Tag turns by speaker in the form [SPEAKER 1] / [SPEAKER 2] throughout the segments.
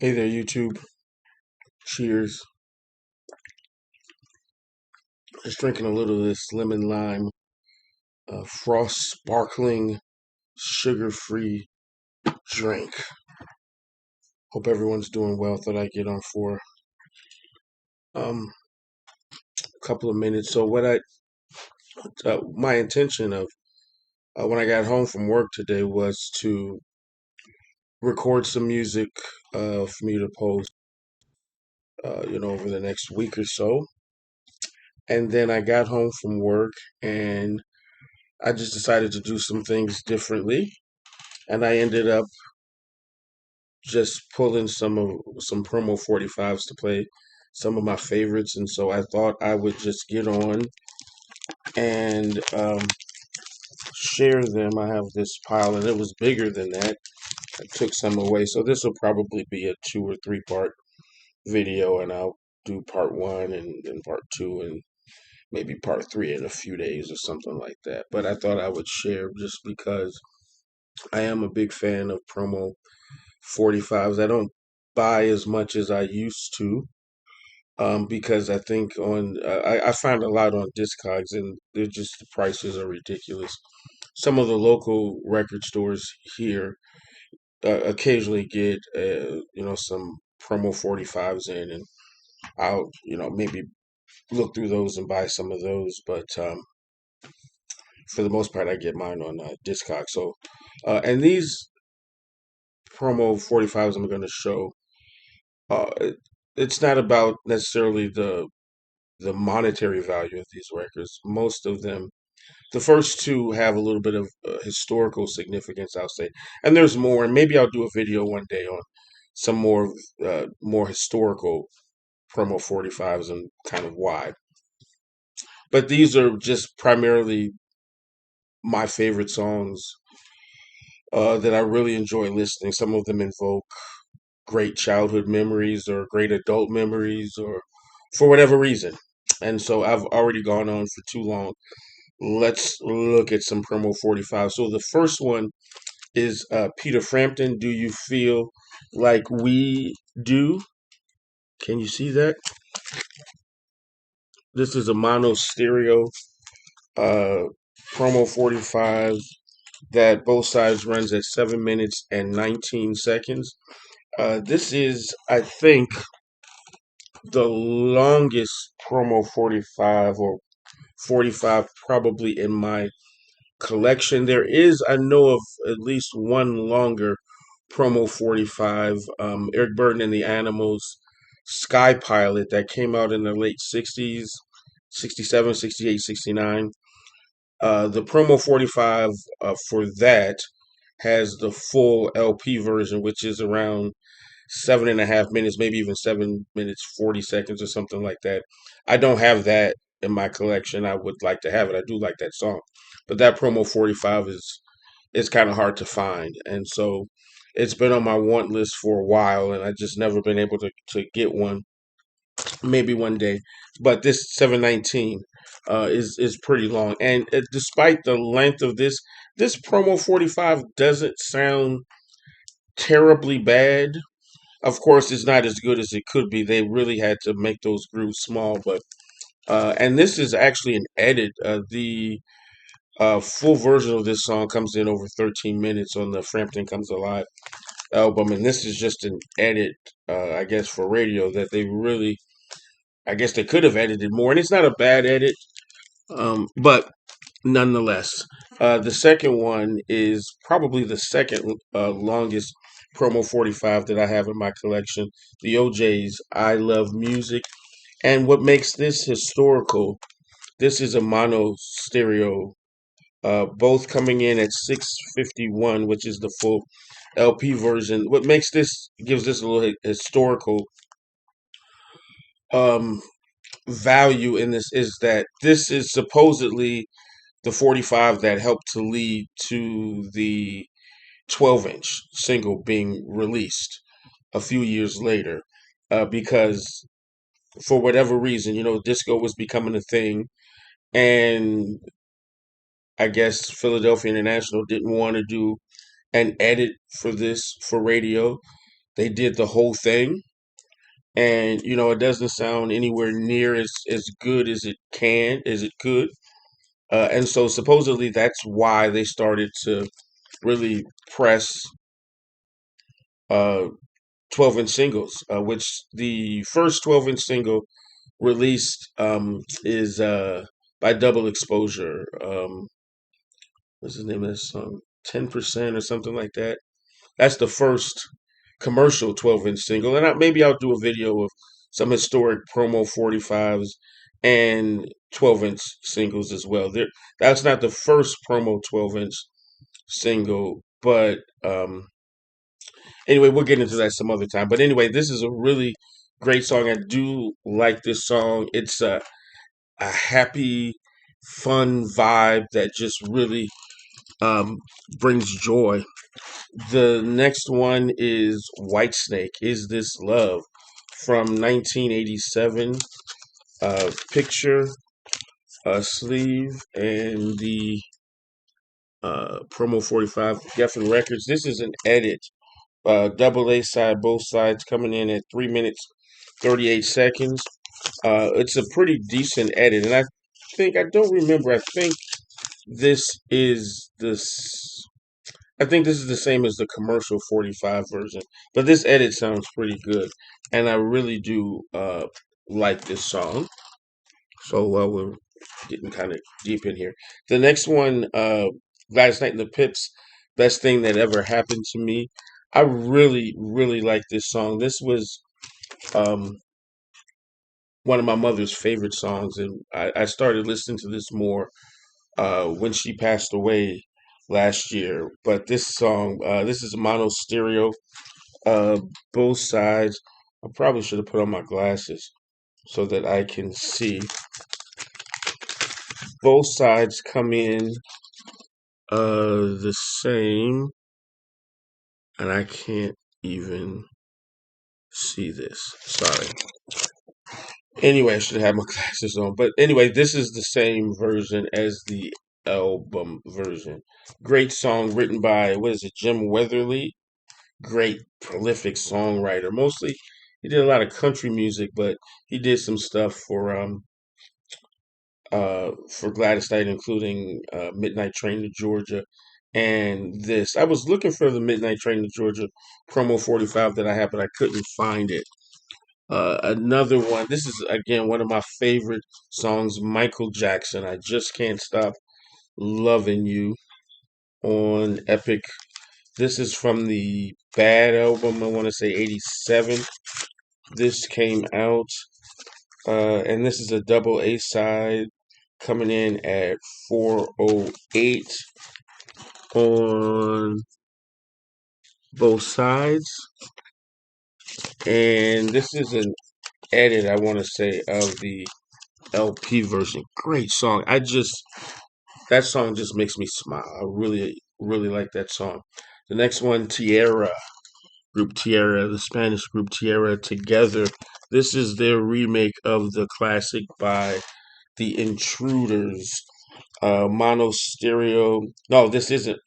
[SPEAKER 1] Hey there, YouTube. Cheers. Just drinking a little of this lemon lime frost sparkling sugar free drink. Hope everyone's doing well. Thought I'd get on for a couple of minutes. So, my intention of when I got home from work today was to record some music for me to post, over the next week or so. And then I got home from work and I just decided to do some things differently. And I ended up just pulling some promo 45's to play some of my favorites, and so I thought I would just get on and share them. I have this pile, and it was bigger than that. I took some away, so this will probably be a 2 or 3 part video, and I'll do part one and then part two and maybe part three in a few days or something like that. But I thought I would share just because I am a big fan of promo 45's. I don't buy as much as I used to, because I think I find a lot on Discogs, and they're just the prices are ridiculous. Some of the local record stores here occasionally get some promo 45's in, and I'll maybe look through those and buy some of those, but for the most part I get mine on Discogs. So and these promo 45's I'm going to show, it's not about necessarily the monetary value of these records. Most of them, the first two, have a little bit of historical significance, I'll say, and there's more. And maybe I'll do a video one day on some more historical promo 45's and kind of why. But these are just primarily my favorite songs that I really enjoy listening. Some of them invoke great childhood memories or great adult memories, or for whatever reason. And so I've already gone on for too long. Let's look at some promo 45. So the first one is Peter Frampton. Do you feel like we do? Can you see that? This is a mono stereo uh, promo 45 that both sides runs at 7 minutes and 19 seconds. This is, I think, the longest promo 45 or 45 probably in my collection. There is, I know of at least one longer promo 45, Eric Burden and the Animals Sky Pilot, that came out in the late 60s, 67, 68, 69. The promo 45 for that has the full LP version, which is around 7.5 minutes, maybe even 7 minutes 40 seconds or something like that. I don't have that in my collection. I would like to have it. I do like that song, but that promo 45 is kind of hard to find, and so it's been on my want list for a while, and I just never been able to get one. Maybe one day, but this 719 is pretty long, and despite the length of this promo 45 doesn't sound terribly bad. Of course, it's not as good as it could be. They really had to make those grooves small, but and this is actually an edit. The full version of this song comes in over 13 minutes on the Frampton Comes Alive album, and this is just an edit, I guess, for radio that they really, I guess they could have edited more, and it's not a bad edit, but nonetheless, the second one is probably the second longest promo 45 that I have in my collection. The OJ's I Love Music. And what makes this historical, this is a mono stereo, both coming in at 651, which is the full LP version. What makes this, gives this a little historical um, value in this is that this is supposedly the 45 that helped to lead to the 12-inch single being released a few years later, because for whatever reason, disco was becoming a thing, and I guess Philadelphia International didn't want to do an edit for this for radio. they did the whole thing, and it doesn't sound anywhere near as good as it could. And so supposedly that's why they started to really press uh 12-inch singles, which the first 12-inch single released is by Double Exposure. What's the name of that song? 10% or something like that. That's the first commercial 12-inch single. And maybe I'll do a video of some historic promo 45's and 12-inch singles as well. That's not the first promo 12-inch single, but anyway, we'll get into that some other time. But anyway, this is a really great song. I do like this song. It's a happy, fun vibe that just really um, brings joy. The next one is Whitesnake, Is This Love, from 1987. Picture, sleeve, and the promo 45 Geffen Records. This is an edit. Double A side, both sides coming in at 3 minutes 38 seconds. It's a pretty decent edit, and I don't remember. This is this. I think this is the same as the commercial 45 version, but this edit sounds pretty good, and I really do like this song. So we're getting kind of deep in here. The next one, Last Night in the Pips, Best Thing That Ever Happened to Me. I really, really like this song. This was um, one of my mother's favorite songs, and I started listening to this more when she passed away last year. But this song, this is mono stereo, uh, both sides. I probably should have put on my glasses so that I can see. Both sides come in the same, and I can't even see this. Sorry. Anyway, I should have my glasses on. But anyway, this is the same version as the album version. Great song written by, what is it, Jim Weatherly? Great, prolific songwriter. Mostly, he did a lot of country music, but he did some stuff for Gladys Knight, including Midnight Train to Georgia and this. I was looking for the Midnight Train to Georgia promo 45 that I had, but I couldn't find it. Another one, this is again one of my favorite songs, Michael Jackson. I Just Can't Stop Loving You on Epic. This is from the Bad album, I want to say 87. This came out, and this is a double A side coming in at 408 on both sides. And this is an edit, I want to say, of the LP version. Great song. That song just makes me smile. I really, really like that song. The next one, Tierra, group Tierra, the Spanish group Tierra, Together. This is their remake of the classic by The Intruders. Mono stereo. No, this isn't.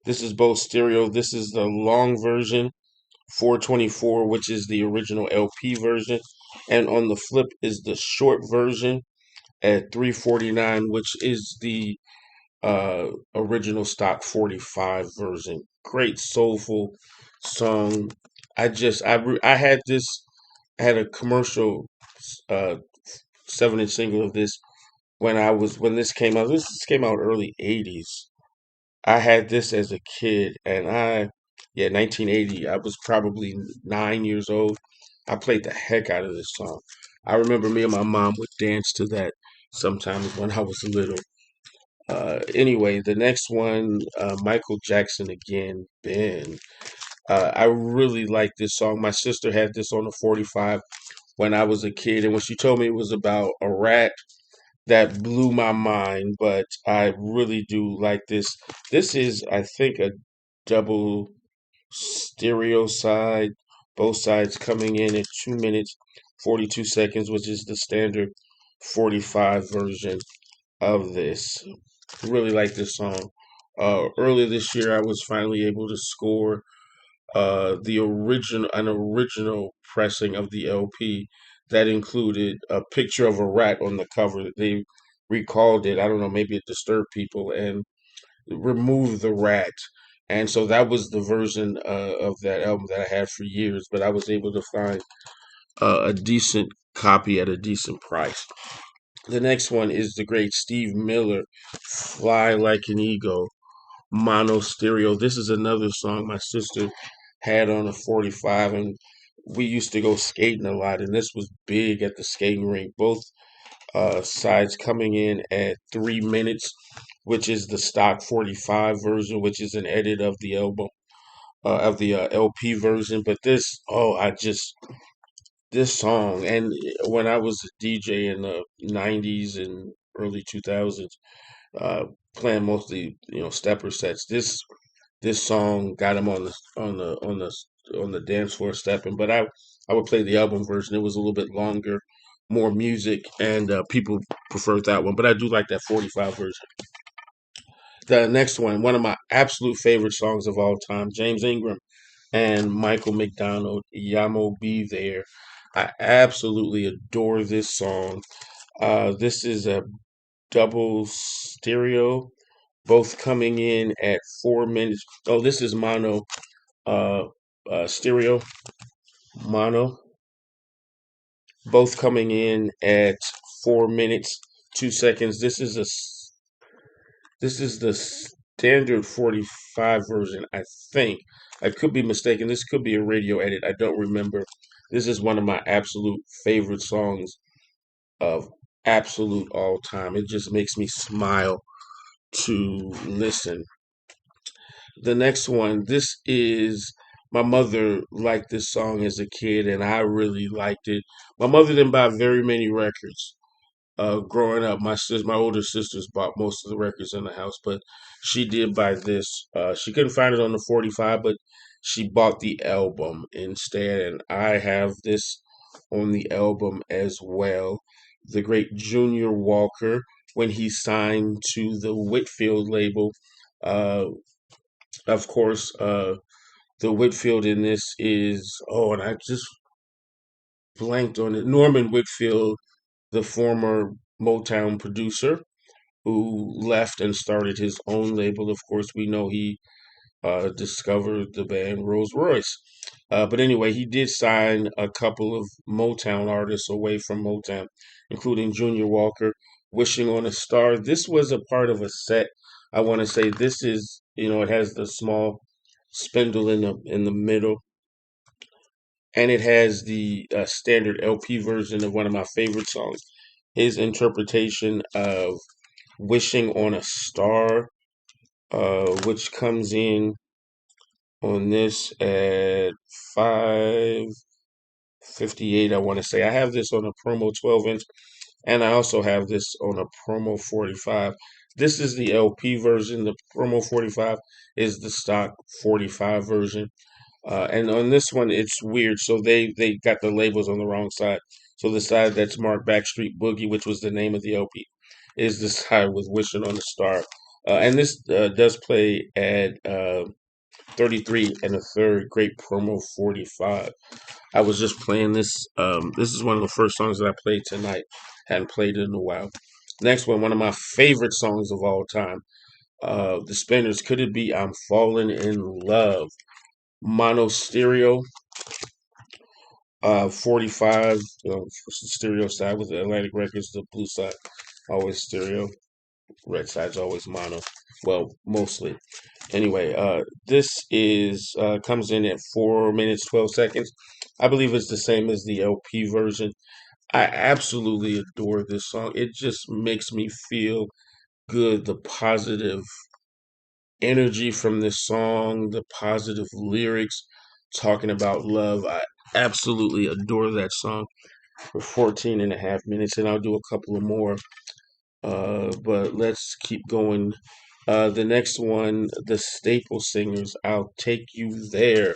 [SPEAKER 1] This is both stereo. This is the long version, 424, which is the original LP version. And on the flip is the short version at 349, which is the original stock 45 version. Great soulful song. I had this. I had a commercial uh 7-inch single of this when this came out. This came out early 80s. I had this as a kid, and yeah, 1980. I was probably 9 years old. I played the heck out of this song. I remember me and my mom would dance to that sometimes when I was little. Anyway, the next one, Michael Jackson again, Ben. I really like this song. My sister had this on the 45 when I was a kid, and when she told me it was about a rat, that blew my mind. But I really do like this. This is, I think, a double stereo side, both sides coming in at 2 minutes 42 seconds, which is the standard 45 version of this. Really like this song. Earlier this year, I was finally able to score the original pressing of the LP that included a picture of a rat on the cover. They recalled it. I don't know, maybe it disturbed people and removed the rat. And so that was the version of that album that I had for years, but I was able to find a decent copy at a decent price. The next one is the great Steve Miller, Fly Like an Eagle, mono stereo. This is another song my sister had on a 45, and we used to go skating a lot, and this was big at the skating rink. Both sides coming in at 3 minutes, which is the stock 45 version, which is an edit of the album, of the LP version. But this, oh, this song, and when I was a DJ in the 90s and early 2000s, uh, playing mostly, stepper sets. This song got him on the dance floor stepping. But I would play the album version. It was a little bit longer, more music, and people preferred that one. But I do like that 45 version. The next one of my absolute favorite songs of all time, James Ingram and Michael McDonald, Yamo Be There. I absolutely adore this song. This is a double stereo, both coming in at 4 minutes. Oh, this is mono, uh, stereo, mono, both coming in at 4 minutes 2 seconds. This is the standard 45 version, I think. I could be mistaken. This could be a radio edit. I don't remember. This is one of my absolute favorite songs of absolute all time. It just makes me smile to listen. The next one, this is my mother liked this song as a kid, and I really liked it. My mother didn't buy very many records. Growing up, my older sisters bought most of the records in the house, but she did buy this. She couldn't find it on the 45, but she bought the album instead, and I have this on the album as well. The great Junior Walker, when he signed to the Whitfield label, uh, of course, the Whitfield in this is, oh, and I just blanked on it. Norman Whitfield, the former Motown producer who left and started his own label. Of course, we know he discovered the band Rolls Royce. But anyway, he did sign a couple of Motown artists away from Motown, including Junior Walker, Wishing on a Star. This was a part of a set. I want to say this is, it has the small spindle in the middle, and it has the standard LP version of one of my favorite songs. His interpretation of "Wishing on a Star," which comes in on this at 5:58. I want to say I have this on a promo 12 inch, and I also have this on a promo 45. This is the LP version. The promo 45 is the stock 45 version. And on this one, it's weird. So they got the labels on the wrong side. So the side that's marked Backstreet Boogie, which was the name of the LP, is the side with Wishing on a Star. And this does play at 33 and a third, great promo 45. I was just playing this. This is one of the first songs that I played tonight. Hadn't played it in a while. Next one of my favorite songs of all time. The Spinners, Could It Be I'm Falling in Love? Mono stereo, 45, stereo side with the Atlantic Records, the blue side always stereo, red side's always mono. Well, mostly. Anyway, this is comes in at 4 minutes 12 seconds. I believe it's the same as the LP version. I absolutely adore this song. It just makes me feel good. The positive energy from this song, the positive lyrics talking about love. I absolutely adore that song for 14 and a half minutes, and I'll do a couple of more. But let's keep going. The next one, the Staple Singers, I'll Take You There.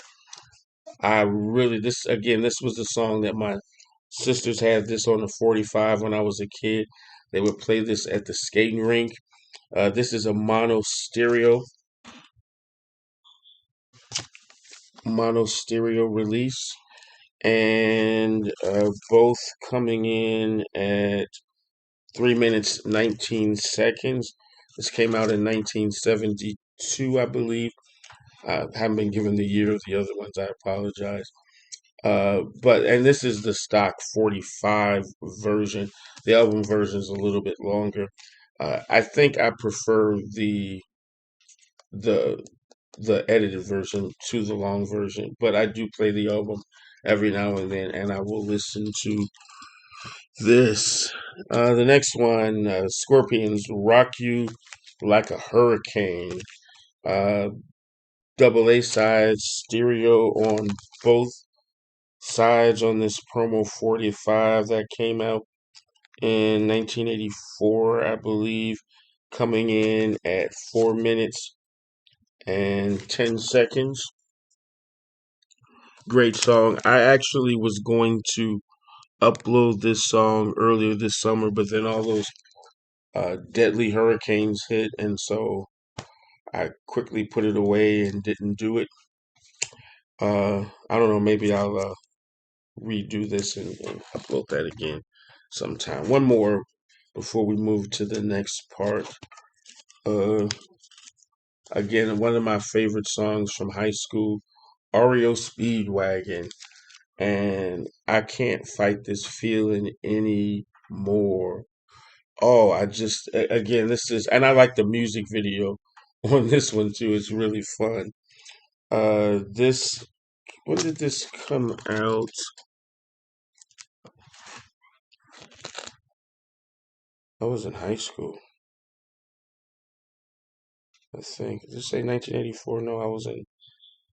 [SPEAKER 1] This was the song that my sisters had this on the 45 when I was a kid. They would play this at the skating rink. This is a mono stereo. mono stereo release, and both coming in at 3 minutes 19 seconds. This came out in 1972, I believe. I haven't been given the year of the other ones. I apologize. And this is the stock 45 version. The album version is a little bit longer. I think I prefer the the edited version to the long version, but I do play the album every now and then, and I will listen to this. The next one, Scorpions, "Rock You Like a Hurricane." Uh, Double A sides, stereo on both sides on this promo 45 that came out in 1984, I believe, coming in at 4 minutes and 10 seconds. Great song. I actually was going to upload this song earlier this summer, but then all those deadly hurricanes hit, and so I quickly put it away and didn't do it. I don't know, maybe I'll redo this and upload that again sometime. One more before we move to the next part. Uh, Again, one of my favorite songs from high school, REO Speedwagon. And I can't fight this feeling anymore. Oh, again, this is, and I like the music video on this one too. It's really fun. This, when did this come out? I was in high school, I think. Did it say 1984? No,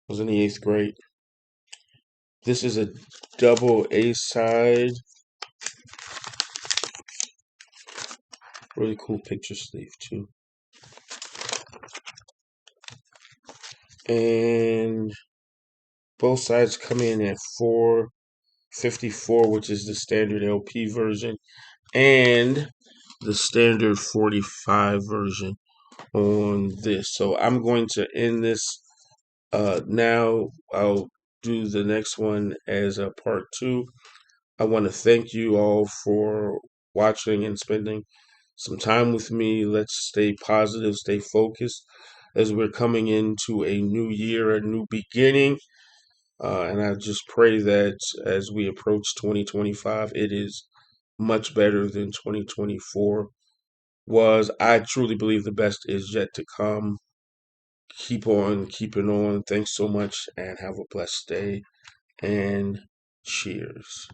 [SPEAKER 1] was in the eighth grade. This is a double A side. Really cool picture sleeve too. And both sides come in at 454, which is the standard LP version, and the standard 45 version on this. So I'm going to end this now. I'll do the next one as a part two. I want to thank you all for watching and spending some time with me. Let's stay positive, stay focused as we're coming into a new year, a new beginning. And I just pray that as we approach 2025, it is much better than 2024 was. I truly believe the best is yet to come. Keep on keeping on. Thanks so much and have a blessed day and cheers.